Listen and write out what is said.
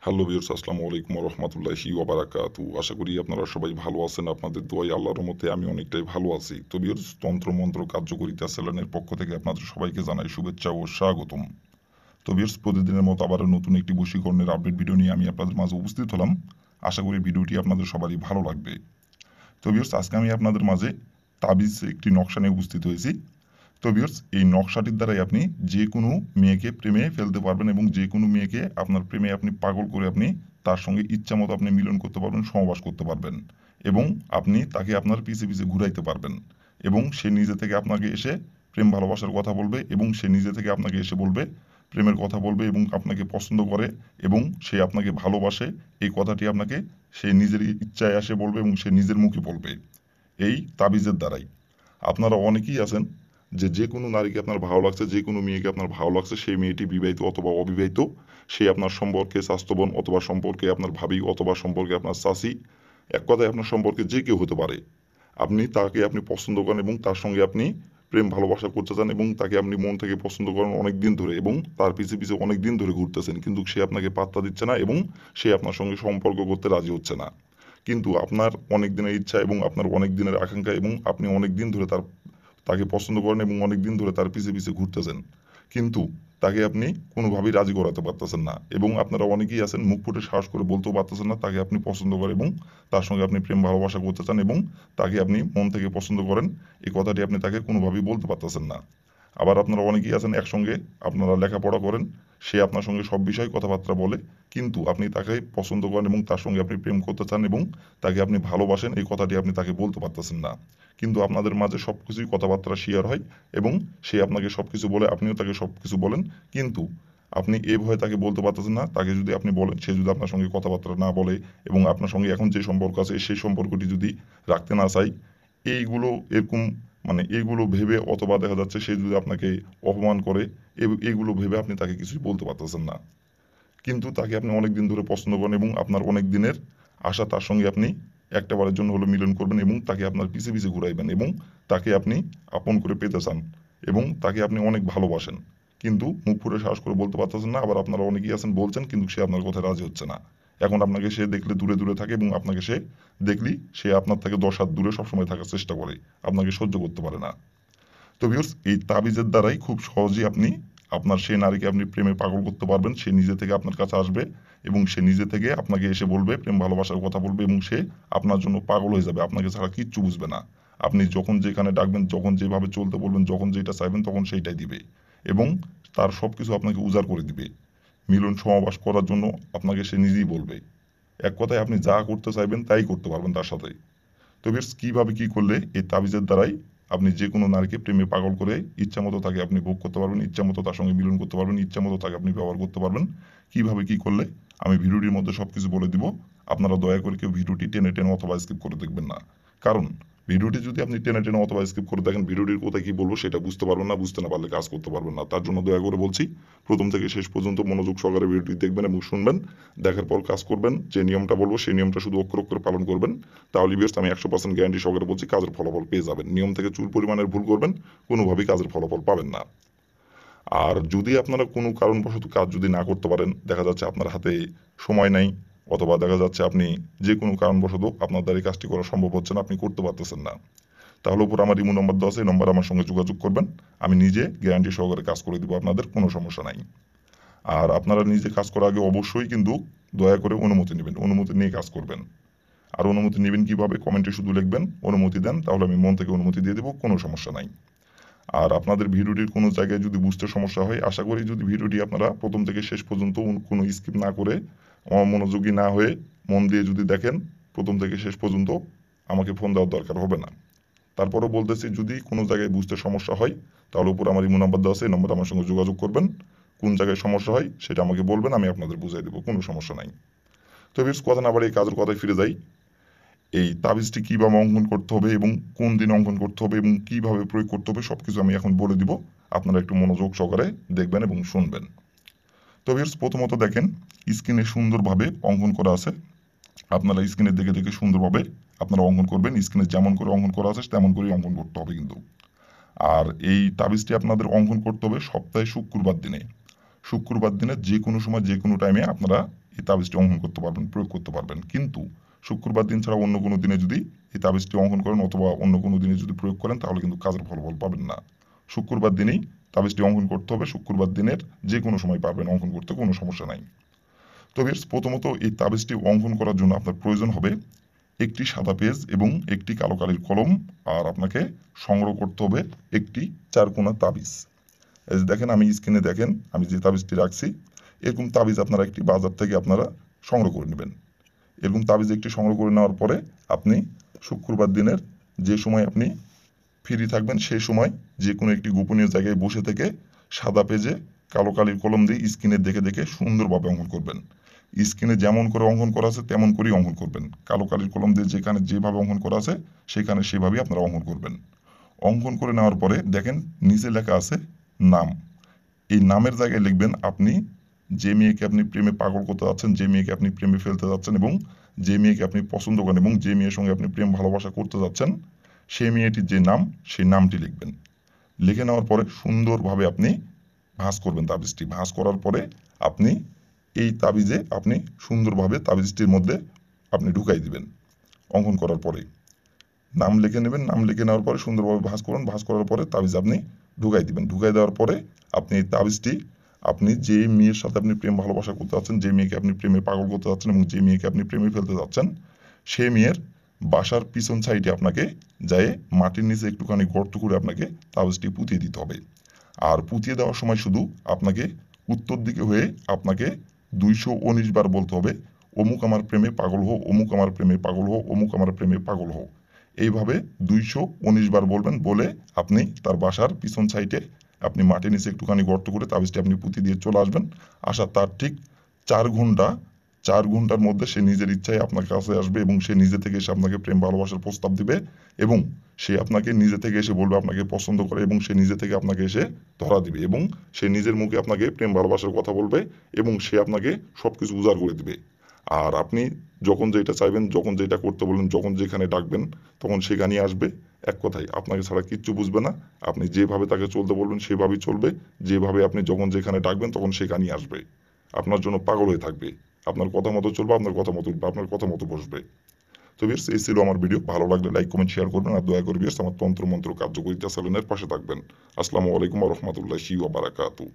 Hello viewers, আসসালামু আলাইকুম ওয়া রাহমাতুল্লাহি ওয়া বারাকাতুহু। আশা করি আপনারা সবাই ভালো আছেন। আপনাদের দোয়ায় আল্লাহর রহমতে আমি অনেকটাই ভালো আছি। তো ভিউয়ার্স, তন্ত্র মন্ত্র কার্যকরিতা চ্যানেলের পক্ষ থেকে আপনাদের সবাইকে জানাই শুভেচ্ছা ও স্বাগতম। তো ভিউয়ার্স, প্রতিদিনের মতো আবারও নতুন একটি বশীকরণের আপডেট ভিডিও নিয়ে আমি আপনাদের মাঝে উপস্থিত হলাম। আশা করি ভিডিওটি আপনাদের সবারই ভালো লাগবে। তো ভিউয়ার্স, আজকে আমি আপনাদের মাঝে তাবিজ একটি নকশা নিয়ে উপস্থিত হয়েছি। তো ভিউয়ার্স, এই নকশাটির দ্বারাই আপনি যে কোনো মেয়েকে প্রেমে ফেলতে পারবেন এবং যে কোনো মেয়েকে আপনার প্রেমে আপনি পাগল করে আপনি তার সঙ্গে ইচ্ছা মতো আপনি মিলন করতে পারবেন, সহবাস করতে পারবেন এবং আপনি তাকে আপনার পিছে পিছে ঘুরাইতে পারবেন এবং সে নিজে থেকে আপনাকে এসে প্রেম ভালোবাসার কথা বলবে এবং সে নিজে থেকে আপনাকে এসে বলবে প্রেমের কথা বলবে এবং আপনাকে পছন্দ করে এবং সে আপনাকে ভালোবাসে। এই কথাটি আপনাকে সে নিজের ইচ্ছায় আসে বলবে এবং সে নিজের মুখে বলবে এই তাবিজের দ্বারাই। আপনারা অনেকেই আছেন যে কোনো নারীকে আপনার ভালো লাগছে, যে কোনো মেয়েকে আপনার ভালো লাগছে, সেই মেয়েটি বিবাহিত অথবা অবিবাহিত, সে আপনার সম্পর্কে স্বাস্থ্যবান অথবা সম্পর্কে আপনার ভাবি অথবা সম্পর্কে আপনার চাচি, এক কথায় আপনার সম্পর্কে যে কেউ হতে পারে। তাকে আপনি পছন্দ করেন এবং তার সঙ্গে আপনি প্রেম ভালোবাসা করতে চান এবং তাকে আপনি মন থেকে পছন্দ করেন অনেক দিন ধরে এবং তার পিছে পিছে অনেক দিন ধরে ঘুরতেছেন, কিন্তু সে আপনাকে পাত্তা দিচ্ছে না এবং সে আপনার সঙ্গে সম্পর্ক করতে রাজি হচ্ছে না। কিন্তু আপনার অনেক দিনের ইচ্ছা এবং আপনার অনেক দিনের আকাঙ্ক্ষা এবং আপনি অনেক দিন ধরে তাকে পছন্দ করেন এবং অনেক দিন ধরে তার পিছে পিছে ঘুরতেছেন, কিন্তু তাকে আপনি কোনোভাবেই রাজি করাতে পারতেছেন না এবং আপনারা অনেকেই আছেন মুখ ফুটে সাহস করে বলতেও পারতেছেন না তাকে আপনি পছন্দ করেন এবং তার সঙ্গে আপনি প্রেম ভালোবাসা করতে চান এবং তাকে আপনি মন থেকে পছন্দ করেন, এই কথাটি আপনি তাকে কোনোভাবেই বলতে পারতেছেন না। আবার আপনারা অনেকেই আছেন একসঙ্গে আপনারা লেখাপড়া করেন, সে আপনার সঙ্গে সব বিষয়ে কথাবার্তা বলে, কিন্তু আপনি তাকে পছন্দ করেন এবং তার সঙ্গে আপনি প্রেম করতে চান এবং তাকে আপনি ভালোবাসেন, এই কথাটি আপনি তাকে বলতে পারতেছেন না। কিন্তু আপনাদের মাঝে সব কিছুই কথাবার্তা শেয়ার হয় এবং সে আপনাকে সব কিছু বলে, আপনিও তাকে সব কিছু বলেন, কিন্তু আপনি এ ভয়ে তাকে বলতে পারতেছেন না। তাকে যদি আপনি বলেন, সে যদি আপনার সঙ্গে কথাবার্তা না বলে এবং আপনার সঙ্গে এখন যে সম্পর্ক আছে সেই সম্পর্কটি যদি রাখতে না চায়, এইগুলো এরকম এইগুলো ভেবে অথবা দেখা যাচ্ছে সে যদি আপনাকে অপমান করে, এইগুলো ভেবে আপনি তাকে কিছুই বলতে পারতেছেন না। কিন্তু তাকে আপনি অনেক দিন ধরে পছন্দ করেন এবং আপনার অনেক দিনের আশা তার সঙ্গে আপনি একটা বারের জন্য হলো মিলন করবেন এবং তাকে আপনার পিছে পিছে ঘুরাইবেন এবং তাকে আপনি আপন করে পেতে চান এবং তাকে আপনি অনেক ভালোবাসেন, কিন্তু মুখ ফুটে সাহস করে বলতে পারতেছেন না। আবার আপনারা অনেকেই আছেন বলছেন, কিন্তু সে আপনার কথায় রাজি হচ্ছে না। এখন আপনাকে সে দেখলে দূরে দূরে থাকে এবং আপনাকে সে দেখলেই সে আপনার থেকে 10 হাত দূরে সবসময় থাকার চেষ্টা করে, আপনাকে সহ্য করতে পারে না। তো ভিউয়ার্স, এই তাবিজের দ্বারাই খুব সহজেই আপনি আপনার সেই নারীকে আপনি প্রেমে পাগল করতে পারবেন। সে নিজে থেকে আপনার কাছে আসবে এবং সে নিজে থেকে আপনাকে এসে বলবে, প্রেম ভালোবাসার কথা বলবে এবং সে আপনার জন্য পাগল হয়ে যাবে, আপনাকে ছাড়া কিচ্ছু বুঝবে না। আপনি যখন যেখানে ডাকবেন, যখন যেভাবে চলতে বলবেন, যখন যেটা চাইবেন তখন সেইটাই দিবে এবং তার সব কিছু আপনাকে উজাড় করে দিবে। মিলন সমাবাস করার জন্য আপনাকে সে নিজেই বলবে। এক কথায় আপনি যা করতে চাইবেন তাই করতে পারবেন তার সাথে। তো ভিউয়ার্স, কিভাবে কি করলে এই তাবিজের দ্বারাই আপনি যে কোনো নারীকে প্রেমে পাগল করে ইচ্ছা মতো তাকে আপনি ভোগ করতে পারবেন, ইচ্ছা মতো তার সঙ্গে মিলন করতে পারবেন, ইচ্ছা মতো তাকে আপনি ব্যবহার করতে পারবেন, কিভাবে কি করলে আমি ভিডিওটির মধ্যে সবকিছু বলে দিব। আপনারা দয়া করে কেউ ভিডিওটি টেনে টেনে অথবা স্কিপ করে দেখবেন না, কারণ ভিডিওটি যদি আপনি টেনে টেনে অথবা স্কিপ করে দেখেন, ভিডিওটির কোথায় কি বলবো সেটা বুঝতে পারবেন না, বুঝতে না পারলে কাজ করতে পারবেন না। তার জন্য দয়া করে বলছি, প্রথম থেকে শেষ পর্যন্ত মনোযোগ সহকারে ভিডিওটি দেখবেন এবং শুনবেন, দেখার পর কাজ করবেন। যে নিয়মটা বলবো সেই নিয়মটা শুধু অক্ষর অক্ষরে পালন করবেন, তাহলে ভিউয়ার্স আমি 100% গ্যারান্টি সহকারে বলছি কাজের ফলাফল পেয়ে যাবেন। নিয়ম থেকে চুল পরিমাণের ভুল করবেন, কোনোভাবেই কাজের ফলাফল পাবেন না। আর যদি আপনারা কোনো কারণবশত কাজ যদি না করতে পারেন, দেখা যাচ্ছে আপনার হাতে সময় নাই অথবা দেখা যাচ্ছে আপনি যে কোনো কারণবশত আপনার দ্বারা এই কাজটি করা সম্ভব হচ্ছে না, আপনি করতে পারতেছেন না, তাহলে উপর আমার ইমো নম্বর দেওয়া আছে, এই নম্বরে আমার সঙ্গে যোগাযোগ করবেন। আমি নিজে গ্যারান্টি সহকারে কাজ করে দিব, আপনাদের কোনো সমস্যা নাই। আর আপনারা নিজে কাজ করার আগে অবশ্যই কিন্তু দয়া করে অনুমতি নেবেন, অনুমতি নিয়ে কাজ করবেন। আর অনুমতি নেবেন কিভাবে, কমেন্টে শুধু লিখবেন অনুমতি দেন, তাহলে আমি মন থেকে অনুমতি দিয়ে দেবো, কোনো সমস্যা নাই। আর আপনাদের ভিডিওটির কোনো জায়গায় যদি বুঝতে সমস্যা হয়, আশা করি যদি ভিডিওটি আপনারা প্রথম থেকে শেষ পর্যন্ত কোনো স্কিপ না করে অমনোযোগী না হয়ে মন দিয়ে যদি দেখেন প্রথম থেকে শেষ পর্যন্ত, আমাকে ফোন দেওয়ার দরকার হবে না। তারপরেও বলতেছি, যদি কোনো জায়গায় বুঝতে সমস্যা হয় তাহলে উপর আমার ইমো নাম্বার দেওয়া আছে, এই নম্বরে আমার সঙ্গে যোগাযোগ করবেন। কোন জায়গায় সমস্যা হয় সেটা আমাকে বলবেন, আমি আপনাদের বুঝিয়ে দেবো, কোনো সমস্যা নাই। তো বেশ কথা না বাড়িয়ে কাজের কথায় ফিরে যাই। এই তাবিজটি কীভাবে অঙ্কন করতে হবে এবং কোন দিন অঙ্কন করতে হবে এবং কীভাবে প্রয়োগ করতে হবে সবকিছু আমি এখন বলে দিব। আপনারা একটু মনোযোগ সহকারে দেখবেন এবং শুনবেন। তো ভিউয়ার্স, প্রথমত দেখেন স্ক্রিনে সুন্দরভাবে অঙ্কন করা আছে, আপনারা স্ক্রিনে দেখে দেখে সুন্দরভাবে আপনারা অঙ্কন করবেন। স্ক্রিনে যেমন করে অঙ্কন করা আছে তেমন করেই অঙ্কন করতে হবে কিন্তু। আর এই তাবিজটি আপনাদের অঙ্কন করতে হবে সপ্তাহে শুক্রবার দিনে। শুক্রবার দিনে যে কোনো সময় যে কোনো টাইমে আপনারা এই তাবিজটি অঙ্কন করতে পারবেন, প্রয়োগ করতে পারবেন। কিন্তু শুক্রবার দিন ছাড়া অন্য কোনো দিনে যদি এই তাবিজটি অঙ্কন করেন অথবা অন্য কোনো দিনে যদি প্রয়োগ করেন তাহলে কিন্তু কাজের ফলাফল পাবেন না। শুক্রবার দিনেই তাবিজটি অঙ্কন করতে হবে। শুক্রবার দিনের যে কোনো সময় পারবেন অঙ্কন করতে, কোনো সমস্যা নাই। তবে প্রথমত এই তাবিজটি অঙ্কন করার জন্য আপনার প্রয়োজন হবে একটি সাদা পেজ এবং একটি কালো কালির কলম, আর আপনাকে সংগ্রহ করতে হবে একটি চারকোনা তাবিজ। এই যে দেখেন আমি স্ক্রিনে দেখেন আমি যে তাবিজটি রাখছি, এরকম তাবিজ আপনারা একটি বাজার থেকে আপনারা সংগ্রহ করে নেবেন। এরকম তাবিজ একটি সংগ্রহ করে নেওয়ার পরে আপনি শুক্রবার দিনের যে সময় আপনি ফ্রি থাকবেন সেই সময় যে কোনো একটি গোপনীয় জায়গায় বসে থেকে সাদা পেজে কালো কালির কলম দিয়ে স্ক্রিনে দেখে দেখে সুন্দরভাবে অঙ্কন করবেন। স্ক্রিনে যেমন করে অঙ্কন করা আছে তেমন করেই অঙ্কন করবেন। কালো কালির কলম দিয়ে যেখানে যেভাবে অঙ্কন করা আছে সেখানে সেভাবেই আপনারা অঙ্কন করবেন। অঙ্কন করে নেওয়ার পরে দেখেন নিচে লেখা আছে নাম। এই নামের জায়গায় লিখবেন আপনি যে মেয়েকে আপনি প্রেমে পাগল করতে যাচ্ছেন, যে মেয়েকে আপনি প্রেমে ফেলতে যাচ্ছেন এবং যে মেয়েকে আপনি পছন্দ করেন এবং যে মেয়ের সঙ্গে আপনি প্রেম ভালোবাসা করতে যাচ্ছেন সেই মেয়েটির যে নাম সেই নামটি লিখবেন। লিখে নেওয়ার পরে সুন্দরভাবে আপনি ভাঁজ করবেন তাবিজটি। ভাঁজ করার পরে আপনি এই তাবিজে আপনি সুন্দরভাবে তাবিজটির মধ্যে আপনি ঢুকাই দিবেন। অঙ্কন করার পরে নাম লিখে নেবেন। নাম লিখে নেওয়ার পরে সুন্দরভাবে ভাঁজ করুন। ভাঁজ করার পরে তাবিজ আপনি ঢুকাই দিবেন। ঢুকাই দেওয়ার পরে আপনি এই তাবিজটি আপনি যে মেয়ের সাথে আপনি প্রেম ভালোবাসা করতে যাচ্ছেন, যে মেয়েকে আপনি প্রেমে পাগল করতে যাচ্ছেন এবং যে মেয়েকে আপনি প্রেমে ফেলতে যাচ্ছেন সেই মেয়ের বাসার পিছন সাইডে আপনাকে যেয়ে মাটির নিচে একটুখানি গর্ত করে আপনাকে তাবিজটি পুঁতিয়ে দিতে হবে। আর পুঁতিয়ে দেওয়ার সময় শুধু আপনাকে উত্তর দিকে হয়ে আপনাকে 219 বার বলতে হবে অমুক আমার প্রেমে পাগল হো, অমুক আমার প্রেমে পাগল হো, অমুক আমার প্রেমে পাগল হো। এইভাবে 219 বার বলবেন। বলে আপনি তার বাসার পিছন সাইডে আপনি মাটির নিচে একটুখানি গর্ত করে তাবিজটি আপনি পুঁতি দিয়ে চলে আসবেন। আসা তার ঠিক 4 ঘন্টার মধ্যে সে নিজের ইচ্ছায় আপনার কাছে আসবে এবং সে নিজে থেকে এসে আপনাকে প্রেম ভালোবাসার প্রস্তাব দিবে এবং সে আপনাকে নিজে থেকে এসে বলবে আপনাকে পছন্দ করে এবং সে নিজে থেকে আপনাকে এসে ধরা দিবে এবং সে নিজের মুখে আপনাকে প্রেম ভালোবাসার কথা বলবে এবং সে আপনাকে সবকিছু উজাড় করে দিবে। আর আপনি যখন যেটা চাইবেন, যখন যেটা করতে বলবেন, যখন যেখানে ডাকবেন তখন সেখানেই আসবে। এক কথায় আপনাকে ছাড়া কিচ্ছু বুঝবে না। আপনি যেভাবে তাকে চলতে বলবেন সেভাবেই চলবে। যেভাবে আপনি যখন যেখানে ডাকবেন তখন সেখানেই আসবে। আপনার জন্য পাগল হয়ে থাকবে। আপনার কথা মতো চলবে, আপনার কথা মতো উঠবে, আপনার কথা মতো বসবে। তো ভিউয়ার্স এই ছিল আমার ভিডিও। ভালো লাগলে লাইক কমেন্ট শেয়ার করবেন আর দয়া করে ভিউয়ার্স আমার তন্ত্র মন্ত্র কার্যকরিতা চ্যানেলের পাশে থাকবেন। আসসালামু আলাইকুম ওয়া রাহমাতুল্লাহি ওয়া বারাকাতুহু।